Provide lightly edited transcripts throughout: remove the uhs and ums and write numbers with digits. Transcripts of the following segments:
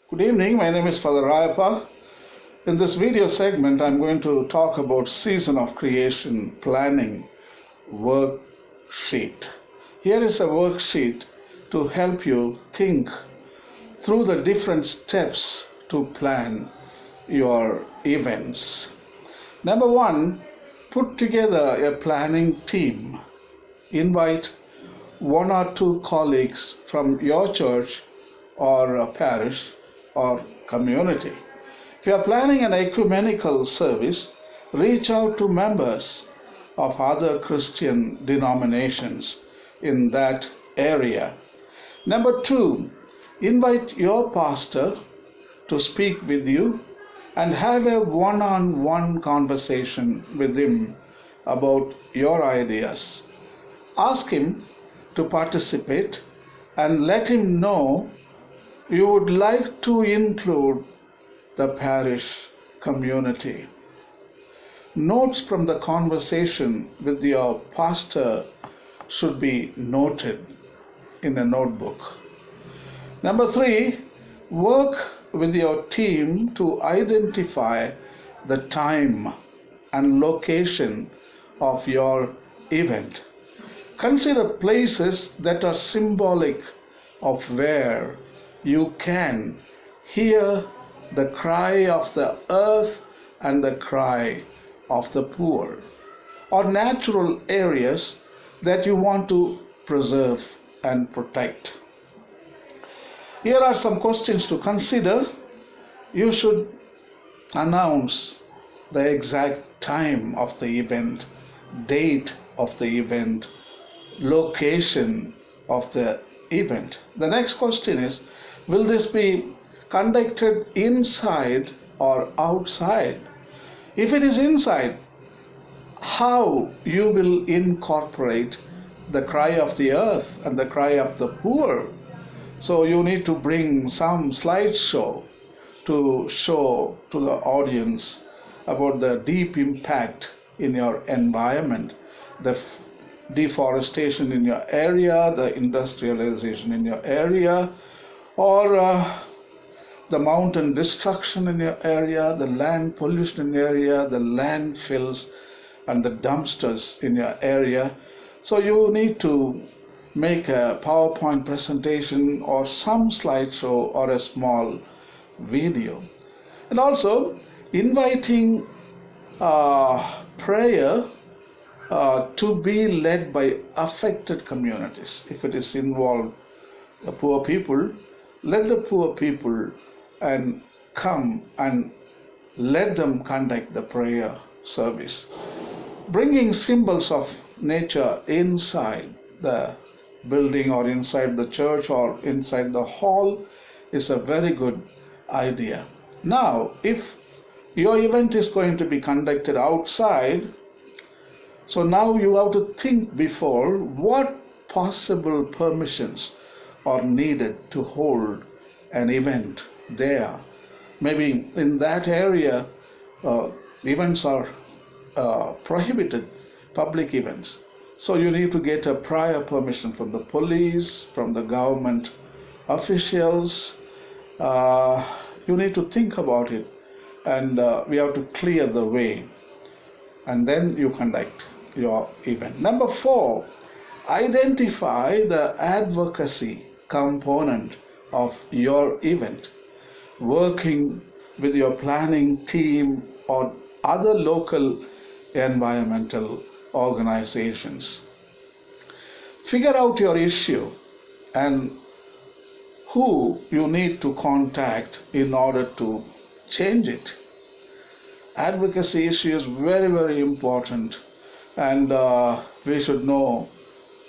Good evening, my name is Father Rayappa. In this video segment, I'm going to talk about season of creation planning worksheet. Here is a worksheet to help you think through the different steps to plan your events. Number one, put together a planning team. Invite one or two colleagues from your church or parish or community. If you are planning an ecumenical service, reach out to members of other Christian denominations in that area. Number two, invite your pastor to speak with you and have a one-on-one conversation with him about your ideas. Ask him to participate and let him know you would like to include the parish community. Notes from the conversation with your pastor should be noted in a notebook. Number three, work with your team to identify the time and location of your event. Consider places that are symbolic of where you can hear the cry of the earth and the cry of the poor, or natural areas that you want to preserve and protect. Here are some questions to consider. You should announce the exact time of the event, date of the event, location of the event. The next question is, will this be conducted inside or outside? If it is inside, how you will incorporate the cry of the earth and the cry of the poor? So you need to bring some slideshow to show to the audience about the deep impact in your environment, the deforestation in your area, the industrialization in your area, or the mountain destruction in your area, the land pollution in your area, the landfills and the dumpsters in your area. So you need to make a PowerPoint presentation or some slideshow or a small video. And also inviting prayer to be led by affected communities. If it is involved the poor people, let the poor people and come and let them conduct the prayer service. Bringing symbols of nature inside the building or inside the church or inside the hall is a very good idea. Now, if your event is going to be conducted outside, so now you have to think before what possible permissions are needed to hold an event there. Maybe in that area, events are prohibited, public events. So you need to get a prior permission from the police, from the government officials. You need to think about it, and we have to clear the way, and then you conduct your event. Number four, identify the advocacy component of your event, working with your planning team or other local environmental organizations. Figure out your issue and who you need to contact in order to change it. Advocacy issue is very, very important, and we should know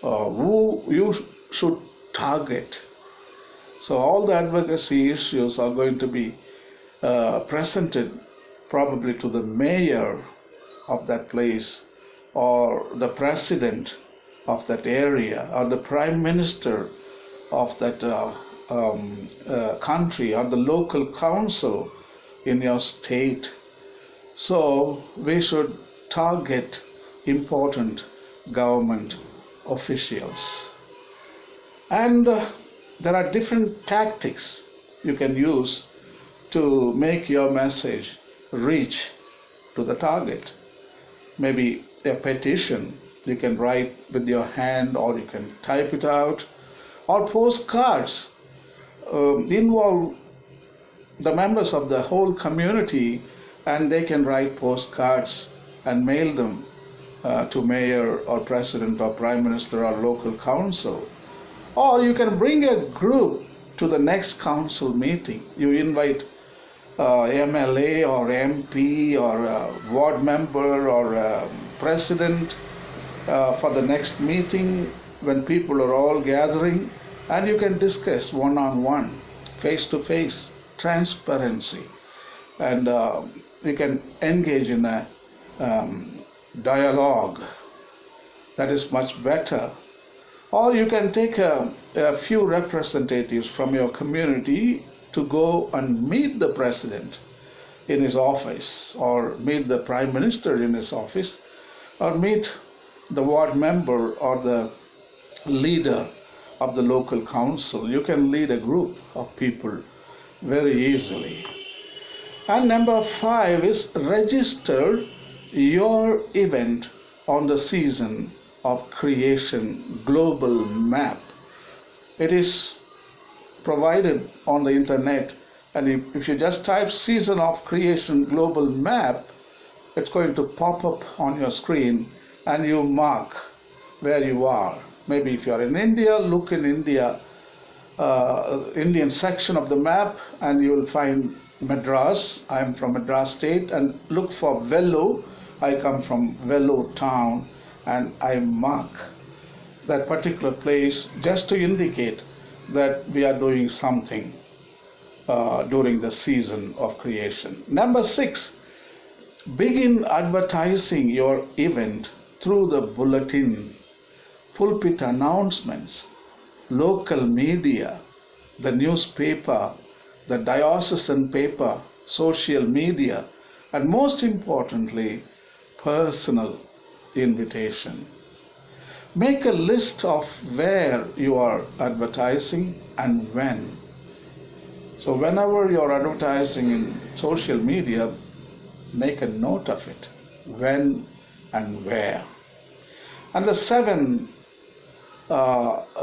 who you should target. So all the advocacy issues are going to be presented probably to the mayor of that place, or the president of that area, or the prime minister of that country, or the local council in your state. So we should target important government officials. And there are different tactics you can use to make your message reach to the target. Maybe a petition you can write with your hand, or you can type it out, or postcards. Involve the members of the whole community, and they can write postcards and mail them to mayor or president or prime minister or local council. Or you can bring a group to the next council meeting. You invite MLA or MP or a ward member or a president for the next meeting when people are all gathering, and you can discuss one-on-one, face-to-face, transparency, and you can engage in a dialogue. That is much better. Or you can take a few representatives from your community to go and meet the president in his office, or meet the prime minister in his office, or meet the ward member or the leader of the local council. You can lead a group of people very easily. And number 5 is register your event on the season of creation global map. It is provided on the internet, and if you just type season of creation global map, it's going to pop up on your screen, and you mark where you are. Maybe if you are in India, look in India, Indian section of the map, and you will find Madras. I am from Madras state, and look for Vellore. I come from Vellore town, and I mark that particular place just to indicate that we are doing something during the season of creation. Number 6, begin advertising your event through the bulletin, pulpit announcements, local media, the newspaper, the diocesan paper, social media, and most importantly, personal invitation. Make a list of where you are advertising and when. So whenever you are advertising in social media, make a note of it, when and where. And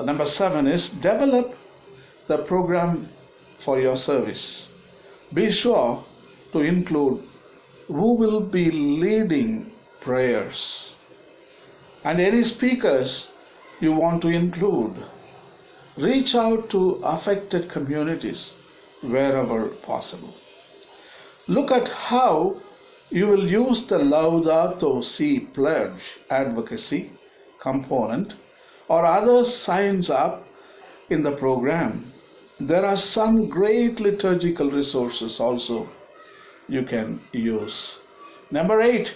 number 7 is develop the program for your service. Be sure to include who will be leading prayers and any speakers you want to include. Reach out to affected communities wherever possible. Look at how you will use the Laudato Si pledge advocacy component or other signs up in the program. There are some great liturgical resources also you can use. Number 8,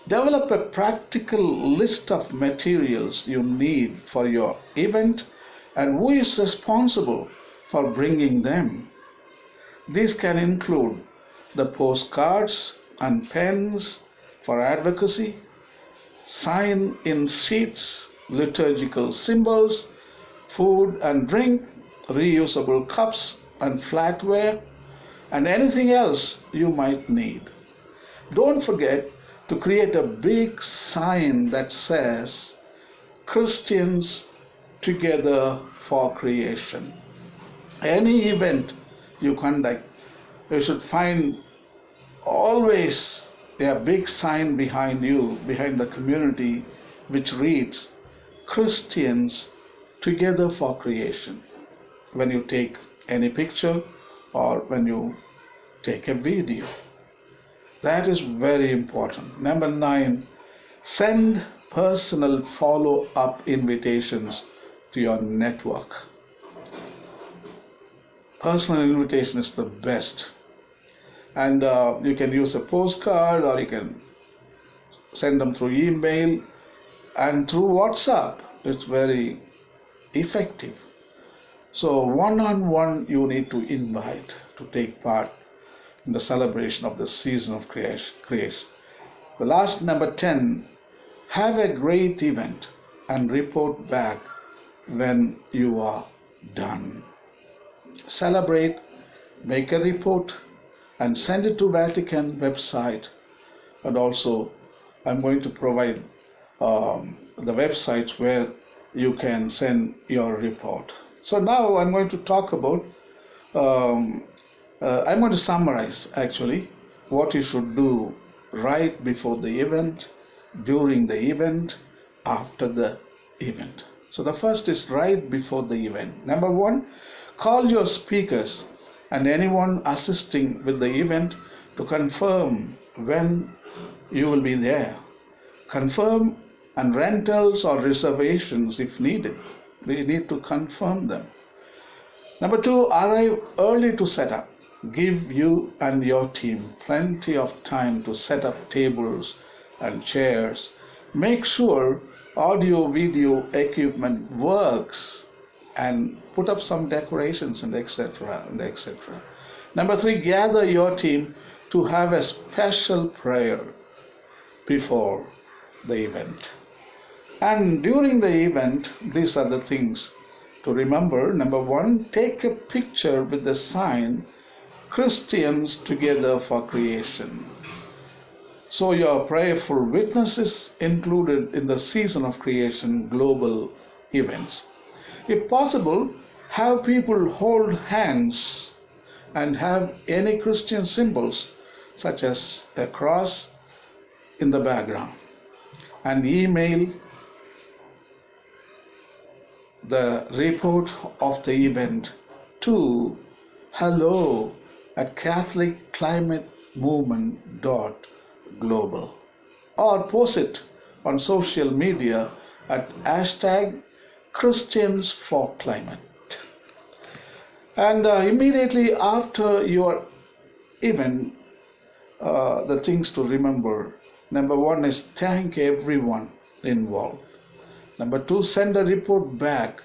develop a practical list of materials you need for your event and who is responsible for bringing them. These can include the postcards and pens for advocacy, sign-in sheets, liturgical symbols, food and drink, reusable cups and flatware, and anything else you might need. Don't forget to create a big sign that says Christians Together for Creation. Any event you conduct, you should find always a big sign behind you, behind the community, which reads Christians Together for Creation. When you take any picture or when you take a video. That is very important. Number 9, send personal follow-up invitations to your network. Personal invitation is the best. And you can use a postcard, or you can send them through email and through WhatsApp. It's very effective. So one-on-one you need to invite to take part in the celebration of the season of creation. The last, number 10, have a great event and report back when you are done. Celebrate make a report and send it to Vatican website. And also I'm going to provide the websites where you can send your report. So now I'm going to talk about, I'm going to summarize actually what you should do right before the event, during the event, after the event. So the first is right before the event. Number one, call your speakers and anyone assisting with the event to confirm when you will be there. Confirm and rentals or reservations if needed. We need to confirm them. Number two, arrive early to set up. Give you and your team plenty of time to set up tables and chairs. Make sure audio video equipment works and put up some decorations and etc. and etc. Number three, gather your team to have a special prayer before the event. And during the event, these are the things to remember. Number one, take a picture with the sign Christians Together for Creation. So your prayerful witness is included in the season of creation global events. If possible, have people hold hands and have any Christian symbols such as a cross in the background, and email the report of the event to hello@catholicClimateMovement.global, or post it on social media at #ChristiansForClimate. And immediately after your event, the things to remember. Number one is thank everyone involved. Number two, send a report back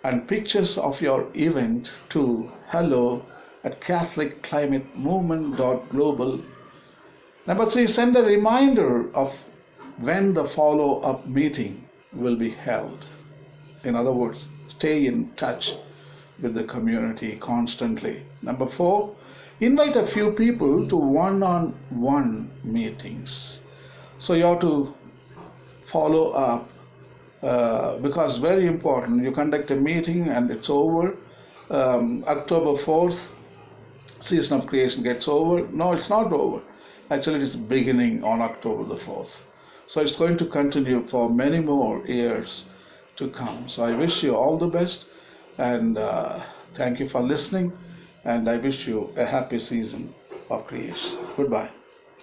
and pictures of your event to hello@CatholicClimateMovement.global. Number three, send a reminder of when the follow-up meeting will be held. In other words, stay in touch with the community constantly. Number four, invite a few people to one-on-one meetings. So you have to follow up because very important. You conduct a meeting and it's over. October 4th, season of creation gets over. No, it's not over. Actually, it's beginning on October the 4th. So it's going to continue for many more years to come. So I wish you all the best, and thank you for listening, and I wish you a happy season of creation. Goodbye.